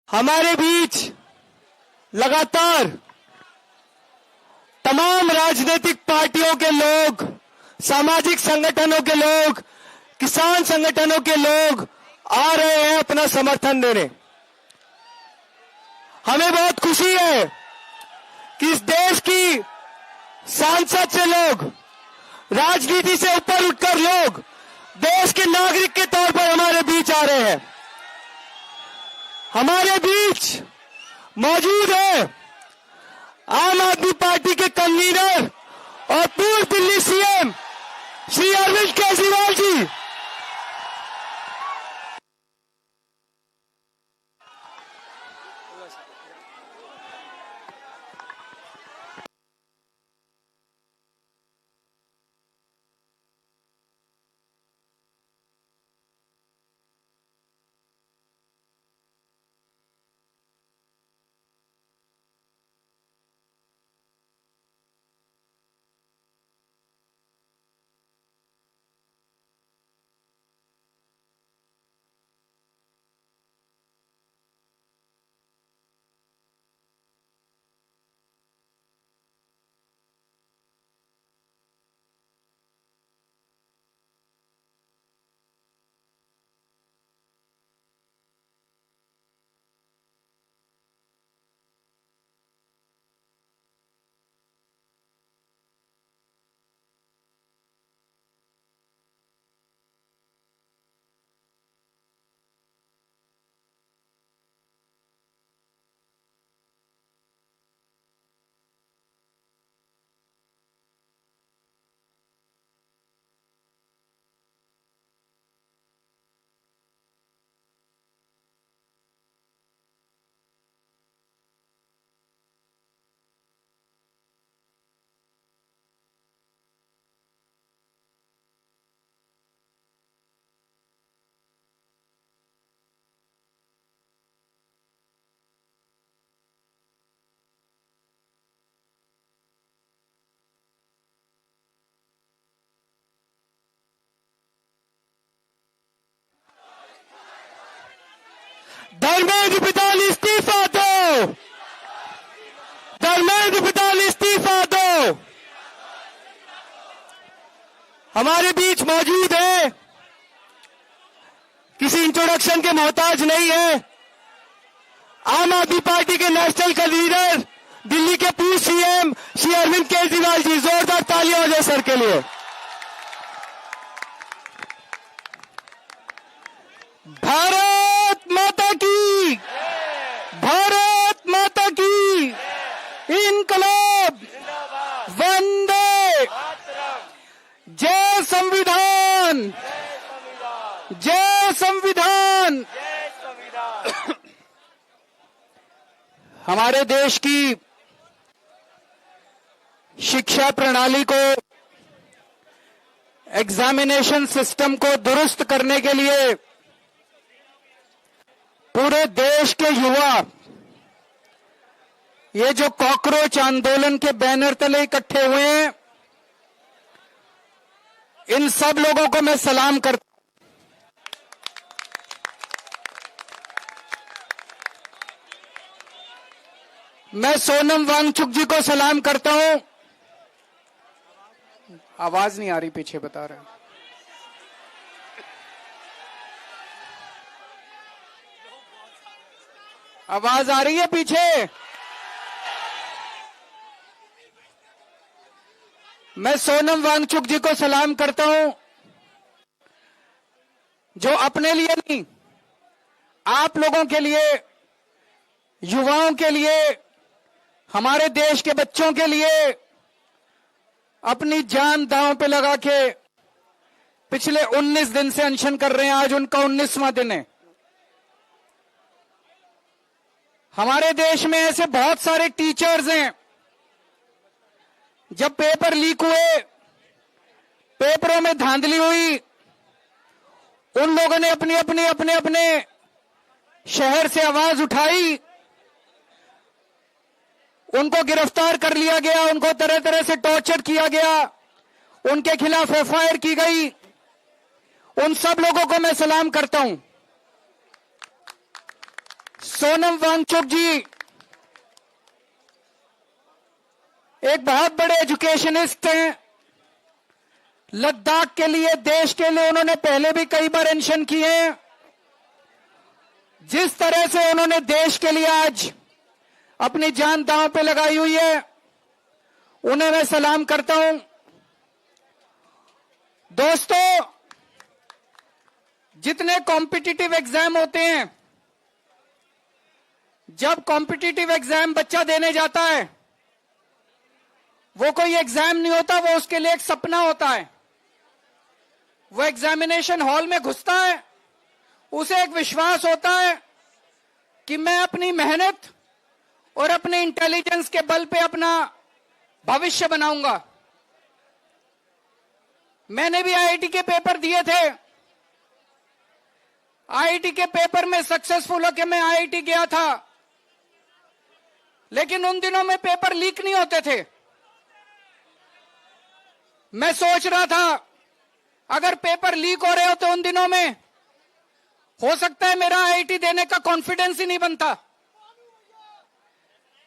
हमारे बीच लगातार तमाम राजनीतिक पार्टियों के लोग, सामाजिक संगठनों के लोग, किसान संगठनों के लोग आ रहे हैं अपना समर्थन देने। हमें बहुत खुशी है कि इस देश की सांसद से लोग, राजनीति से ऊपर उठकर लोग देश के नागरिक के तौर पर हमारे बीच आ रहे हैं। हमारे बीच मौजूद है आम आदमी पार्टी के कन्वीनर और पूर्व दिल्ली सीएम श्री अरविंद केजरीवाल जी। धर्मेंद्र प्रधान इस्तीफा दो, धर्मेंद्र प्रधान इस्तीफा दो। हमारे बीच मौजूद है, किसी इंट्रोडक्शन के मोहताज नहीं है, आम आदमी पार्टी के नेशनल कन्वीनर, दिल्ली के पूर्व सीएम श्री अरविंद केजरीवाल जी। जोरदार तालियां हो जाए सर के लिए। भारत माता की, भारत माता की, इनकलाब, वंदे, जय संविधान, जय संविधान। हमारे देश की शिक्षा प्रणाली को, एग्जामिनेशन सिस्टम को दुरुस्त करने के लिए पूरे देश के युवा ये जो कॉकरोच आंदोलन के बैनर तले इकट्ठे हुए हैं, इन सब लोगों को मैं सलाम करता हूं। मैं सोनम वांगचुक जी को सलाम करता हूं। आवाज नहीं आ रही, पीछे बता रहे हैं। आवाज आ रही है पीछे? मैं सोनम वांगचुक जी को सलाम करता हूं, जो अपने लिए नहीं, आप लोगों के लिए, युवाओं के लिए, हमारे देश के बच्चों के लिए अपनी जान दांव पे लगा के पिछले 19 दिन से अनशन कर रहे हैं। आज उनका 19वां दिन है। हमारे देश में ऐसे बहुत सारे टीचर्स हैं, जब पेपर लीक हुए, पेपरों में धांधली हुई, उन लोगों ने अपने अपने शहर से आवाज उठाई, उनको गिरफ्तार कर लिया गया, उनको तरह तरह से टॉर्चर किया गया, उनके खिलाफ एफआईआर की गई। उन सब लोगों को मैं सलाम करता हूं। सोनम वांगचुक जी एक बहुत बड़े एजुकेशनिस्ट हैं। लद्दाख के लिए, देश के लिए उन्होंने पहले भी कई बार मेंशन किए हैं। जिस तरह से उन्होंने देश के लिए आज अपनी जान दांव पे लगाई हुई है, उन्हें मैं सलाम करता हूं। दोस्तों, जितने कॉम्पिटिटिव एग्जाम होते हैं, जब कॉम्पिटिटिव एग्जाम बच्चा देने जाता है, वो कोई एग्जाम नहीं होता, वो उसके लिए एक सपना होता है। वो एग्जामिनेशन हॉल में घुसता है, उसे एक विश्वास होता है कि मैं अपनी मेहनत और अपने इंटेलिजेंस के बल पे अपना भविष्य बनाऊंगा। मैंने भी आईआईटी के पेपर दिए थे। आईआईटी के पेपर में सक्सेसफुल होकर मैं आईआईटी गया था, लेकिन उन दिनों में पेपर लीक नहीं होते थे। मैं सोच रहा था अगर पेपर लीक हो रहे होते उन दिनों में, हो सकता है मेरा आईआईटी देने का कॉन्फिडेंस ही नहीं बनता।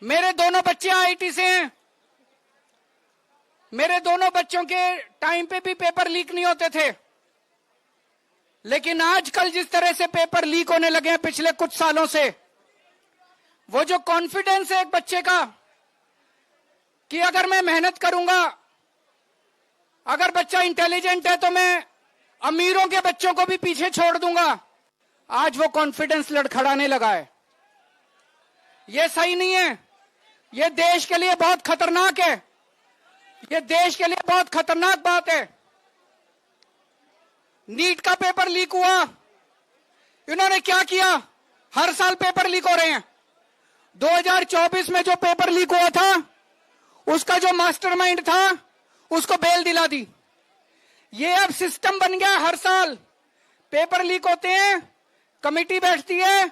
मेरे दोनों बच्चे आईआईटी से हैं। मेरे दोनों बच्चों के टाइम पे भी पेपर लीक नहीं होते थे, लेकिन आजकल जिस तरह से पेपर लीक होने लगे हैं पिछले कुछ सालों से, वो जो कॉन्फिडेंस है एक बच्चे का कि अगर मैं मेहनत करूंगा, अगर बच्चा इंटेलिजेंट है तो मैं अमीरों के बच्चों को भी पीछे छोड़ दूंगा, आज वो कॉन्फिडेंस लड़खड़ाने लगा है। ये सही नहीं है। ये देश के लिए बहुत खतरनाक है। ये देश के लिए बहुत खतरनाक बात है। नीट का पेपर लीक हुआ, इन्होंने क्या किया? हर साल पेपर लीक हो रहे हैं। 2024 में जो पेपर लीक हुआ था, उसका जो मास्टरमाइंड था, उसको बेल दिला दी। ये अब सिस्टम बन गया। हर साल पेपर लीक होते हैं, कमेटी बैठती है,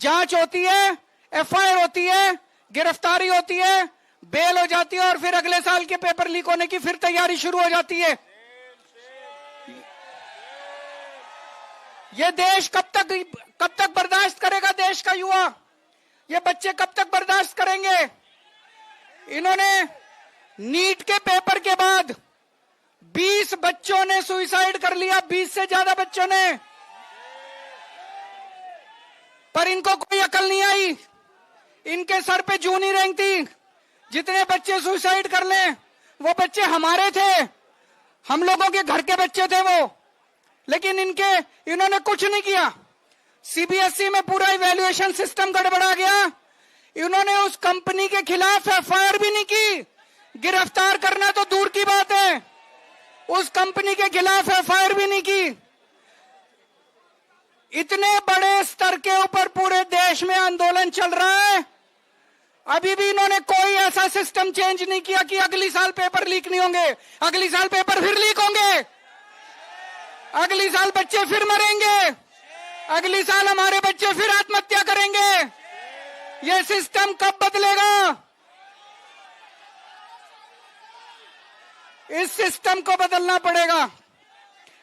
जांच होती है, एफआईआर होती है, गिरफ्तारी होती है, बेल हो जाती है, और फिर अगले साल के पेपर लीक होने की फिर तैयारी शुरू हो जाती है। ये देश कब तक बर्दाश्त करेगा? देश का युवा, ये बच्चे कब तक बर्दाश्त करेंगे? इन्होंने नीट के पेपर के बाद 20 बच्चों ने सुसाइड कर लिया, 20 से ज्यादा बच्चों ने, पर इनको कोई अकल नहीं आई। इनके सर पे जूं नहीं रेंगती। जितने बच्चे सुसाइड कर लें, वो बच्चे हमारे थे, हम लोगों के घर के बच्चे थे वो, लेकिन इन्होंने कुछ नहीं किया। सीबीएसई में पूरा इवैल्यूएशन सिस्टम गड़बड़ा गया। इन्होंने उस कंपनी के खिलाफ एफआईआर भी नहीं की। गिरफ्तार करना तो दूर की बात है, उस कंपनी के खिलाफ एफआईआर भी नहीं की। इतने बड़े स्तर के ऊपर पूरे देश में आंदोलन चल रहा है, अभी भी इन्होंने कोई ऐसा सिस्टम चेंज नहीं किया कि अगली साल पेपर लीक नहीं होंगे। अगली साल पेपर फिर लीक होंगे, अगली साल बच्चे फिर मरेंगे, अगली साल हमारे बच्चे फिर आत्महत्या करेंगे। यह सिस्टम कब बदलेगा? इस सिस्टम को बदलना पड़ेगा।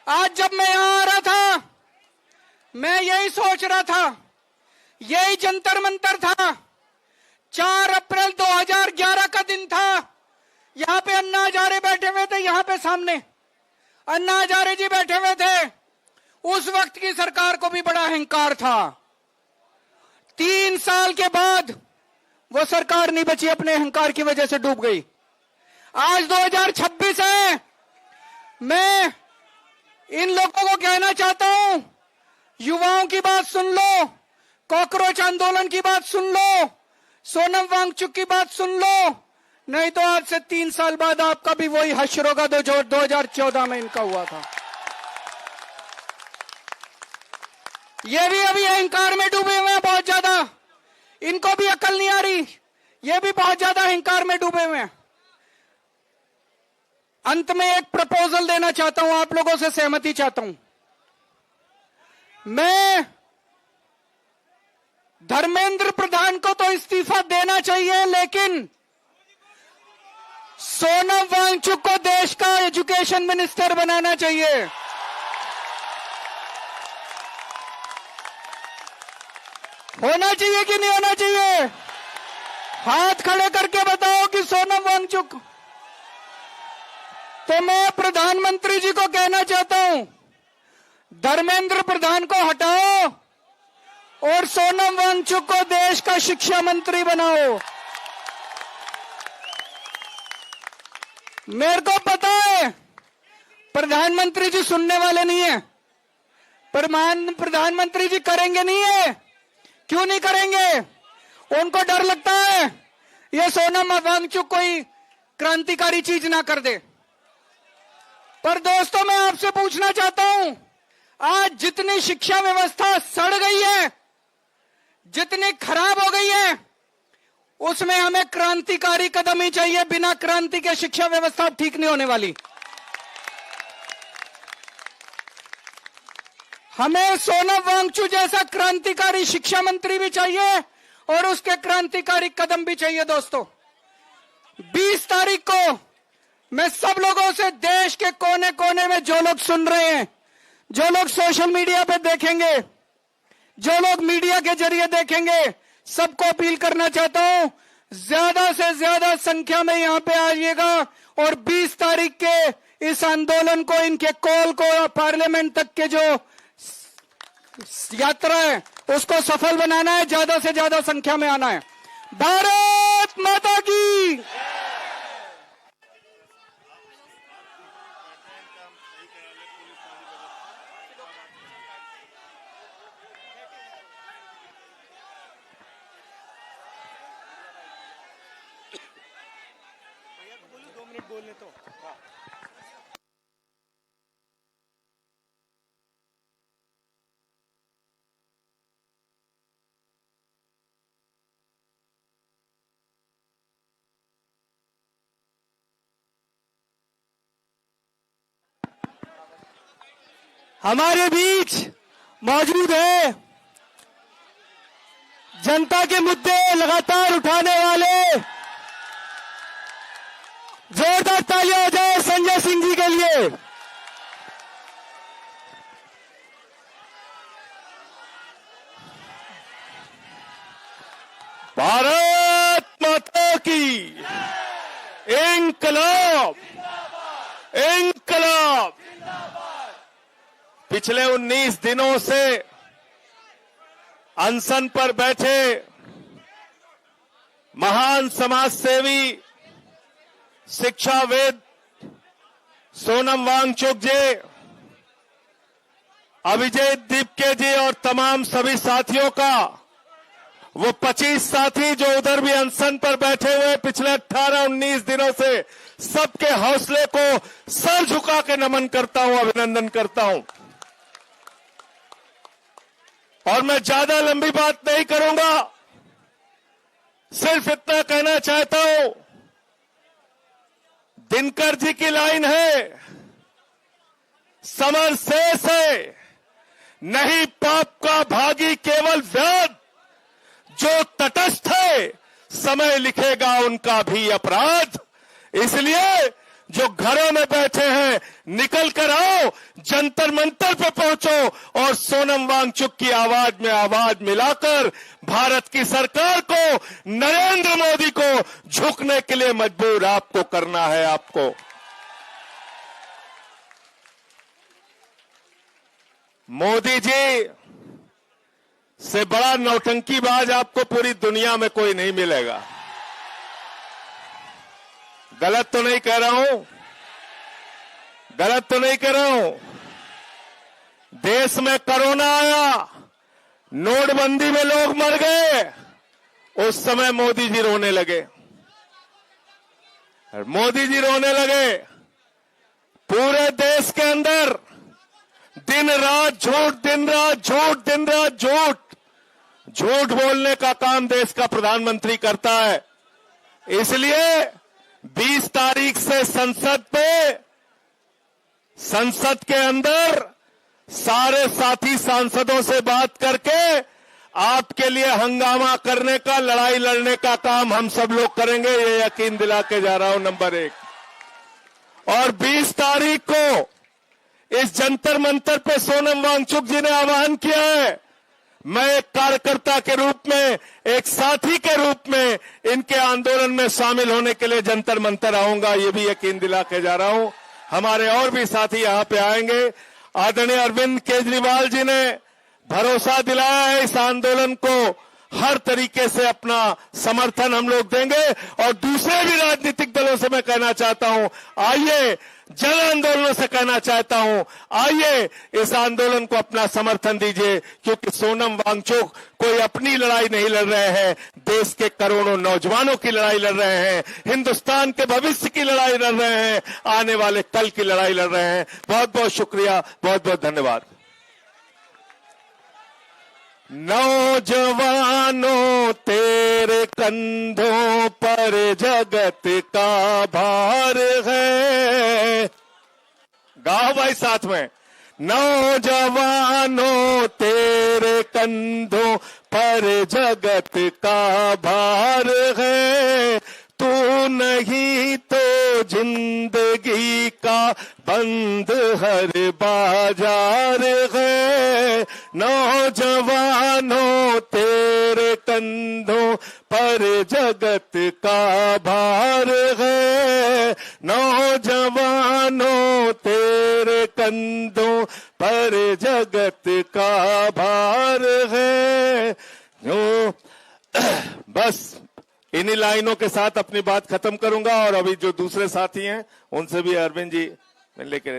आज जब मैं यहां आ रहा था, मैं यही सोच रहा था, यही जंतर मंतर था। 4 अप्रैल 2011 का दिन था। यहां पे अन्ना हजारे बैठे हुए थे, यहां पे सामने अन्ना हजारे जी बैठे हुए थे। उस वक्त की सरकार को भी बड़ा अहंकार था। 3 साल के बाद वो सरकार नहीं बची, अपने अहंकार की वजह से डूब गई। आज 2026 है। मैं इन लोगों को कहना चाहता हूं, युवाओं की बात सुन लो, कॉकरोच आंदोलन की बात सुन लो, सोनम वांगचुक की बात सुन लो, नहीं तो आज से 3 साल बाद आपका भी वही हश्र होगा जो 2014 में इनका हुआ था। ये भी अभी अहंकार में डूबे हुए हैं बहुत ज्यादा। इनको भी अकल नहीं आ रही, ये भी बहुत ज्यादा अहंकार में डूबे हुए हैं। अंत में एक प्रपोजल देना चाहता हूं, आप लोगों से सहमति चाहता हूं। मैं धर्मेंद्र प्रधान को तो इस्तीफा देना चाहिए, लेकिन सोनम वांगचुक को देश का एजुकेशन मिनिस्टर बनाना चाहिए। होना चाहिए कि नहीं होना चाहिए? हाथ खड़े करके बताओ कि सोनम वांगचुक। तो मैं प्रधानमंत्री जी को कहना चाहता हूं, धर्मेंद्र प्रधान को हटाओ और सोनम वांगचुक को देश का शिक्षा मंत्री बनाओ। मेरे को पता है प्रधानमंत्री जी सुनने वाले नहीं है, प्रधानमंत्री जी करेंगे नहीं है। क्यों नहीं करेंगे? उनको डर लगता है ये सोनम वांगचुक कोई क्रांतिकारी चीज ना कर दे। पर दोस्तों, मैं आपसे पूछना चाहता हूं, आज जितनी शिक्षा व्यवस्था सड़ गई है, जितनी खराब हो गई है, उसमें हमें क्रांतिकारी कदम ही चाहिए। बिना क्रांति के शिक्षा व्यवस्था ठीक नहीं होने वाली। हमें सोनम वांगचुक जैसा क्रांतिकारी शिक्षा मंत्री भी चाहिए और उसके क्रांतिकारी कदम भी चाहिए। दोस्तों, 20 तारीख को मैं सब लोगों से, देश के कोने कोने में जो लोग सुन रहे हैं, जो लोग सोशल मीडिया पे देखेंगे, जो लोग मीडिया के जरिए देखेंगे, सबको अपील करना चाहता हूं, ज्यादा से ज्यादा संख्या में यहां पे आइएगा और 20 तारीख के इस आंदोलन को, इनके कॉल को, पार्लियामेंट तक के जो यात्रा है उसको सफल बनाना है। ज्यादा से ज्यादा संख्या में आना है। भारत माता की। बोलने तो हमारे बीच मौजूद है जनता के मुद्दे लगातार उठाने वाले। जोरदार तालियां हो जाए संजय सिंह जी के लिए। भारत माता की। इंकलाब, इंकलाब। पिछले 19 दिनों से अनशन पर बैठे महान समाज सेवी, शिक्षाविद सोनम वांगचुक जी, अभिजीत दीपके जी और तमाम सभी साथियों का, वो 25 साथी जो उधर भी अनशन पर बैठे हुए पिछले 18-19 दिनों से, सबके हौसले को सर झुका के नमन करता हूं, अभिनंदन करता हूं। और मैं ज्यादा लंबी बात नहीं करूंगा, सिर्फ इतना कहना चाहता हूं, दिनकर जी की लाइन है, समर शेष है नहीं पाप का भागी केवल व्याध, जो तटस्थ है समय लिखेगा उनका भी अपराध। इसलिए जो घरों में बैठे हैं, निकल कर आओ, जंतर मंतर पे पहुंचो और सोनम वांगचुक की आवाज में आवाज मिलाकर भारत की सरकार को, नरेंद्र मोदी को झुकने के लिए मजबूर आपको करना है। आपको मोदी जी से बड़ा नौटंकीबाज आपको पूरी दुनिया में कोई नहीं मिलेगा। गलत तो नहीं कह रहा हूं, गलत तो नहीं कह रहा हूं। देश में कोरोना आया, नोटबंदी में लोग मर गए, उस समय मोदी जी रोने लगे। मोदी जी रोने लगे। पूरे देश के अंदर दिन रात झूठ, दिन रात झूठ, दिन रात झूठ, झूठ बोलने का काम देश का प्रधानमंत्री करता है। इसलिए 20 तारीख से संसद के अंदर सारे साथी सांसदों से बात करके आपके लिए हंगामा करने का, लड़ाई लड़ने का काम हम सब लोग करेंगे, ये यकीन दिला के जा रहा हूं। नंबर 1। और 20 तारीख को इस जंतर मंतर पे सोनम वांगचुक जी ने आह्वान किया है, मैं एक कार्यकर्ता के रूप में, एक साथी के रूप में इनके आंदोलन में शामिल होने के लिए जंतर मंतर आऊंगा, ये भी यकीन दिला के जा रहा हूं। हमारे और भी साथी यहां पे आएंगे। आदरणीय अरविंद केजरीवाल जी ने भरोसा दिलाया है इस आंदोलन को हर तरीके से अपना समर्थन हम लोग देंगे। और दूसरे भी राजनीतिक दलों से मैं कहना चाहता हूं, आइए, जन आंदोलनों से कहना चाहता हूं, आइए इस आंदोलन को अपना समर्थन दीजिए, क्योंकि सोनम वांगचुक कोई अपनी लड़ाई नहीं लड़ रहे हैं, देश के करोड़ों नौजवानों की लड़ाई लड़ रहे हैं, हिंदुस्तान के भविष्य की लड़ाई लड़ रहे हैं, आने वाले कल की लड़ाई लड़ रहे हैं। बहुत बहुत शुक्रिया, बहुत बहुत धन्यवाद। नौजवानों तेरे कंधों पर जगत का भार है। गाओ भाई साथ में। नौजवानों तेरे कंधों पर जगत का भार है, तू नहीं तो जिंदगी का बंद हर बाजार है। नौजवानों तेरे कंधों पर जगत का भार है, नौजवानों तेरे कंधों पर जगत का भार है। बस इन्हीं लाइनों के साथ अपनी बात खत्म करूंगा और अभी जो दूसरे साथी हैं उनसे भी अरविंद जी लेके